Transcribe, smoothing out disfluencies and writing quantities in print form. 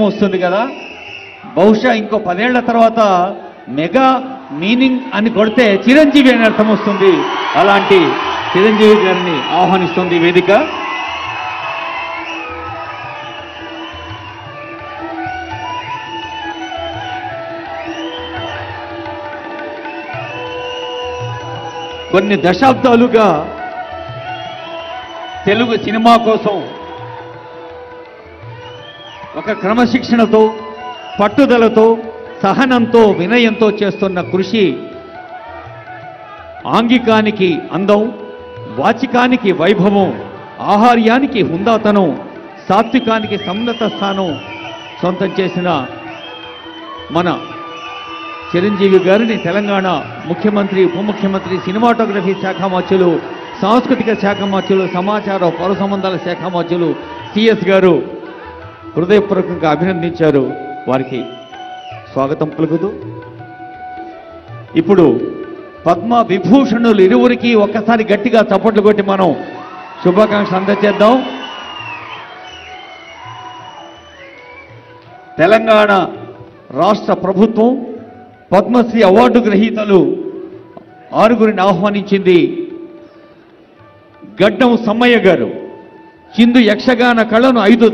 వస్తుంది కదా బహుశా ఇంకో 10 ఏళ్ల తర్వాత మెగా మీనింగ్ అని కొడితే చిరంజీవి అనే అర్థం వస్తుంది. అలాంటి చిరంజీవి గారిని ఆహ్వానిస్తుంది వేదిక. కొన్ని దశాబ్దాలుగా తెలుగు సినిమా కోసం ఒక క్రమశిక్షణతో పట్టుదలతో సహనంతో వినయంతో చేస్తున్న కృషి ఆంగికానికి అందం, వాచికానికి వైభవం, ఆహార్యానికి హుందాతనం, సాత్వికానికి సమున్నత స్థానం సొంతం చేసిన మన చిరంజీవి గారిని తెలంగాణ ముఖ్యమంత్రి, ఉప ముఖ్యమంత్రి, సినిమాటోగ్రఫీ శాఖ మంత్రులు, సాంస్కృతిక శాఖ మంత్రులు, సమాచార పౌర సంబంధాల శాఖ మంత్రులు సిఎస్ గారు హృదయపూర్వకంగా అభినందించారు. వారికి స్వాగతం పలుకుతూ ఇప్పుడు పద్మ విభూషణులు ఇరువురికి ఒక్కసారి గట్టిగా చప్పట్లు కొట్టి మనం శుభాకాంక్షలు అందజేద్దాం. తెలంగాణ రాష్ట్ర ప్రభుత్వం పద్మశ్రీ అవార్డు గ్రహీతలు 6గురిని ఆహ్వానించింది. గడ్డం సమ్మయ్య గారు చిందు యక్షగాన కళను 5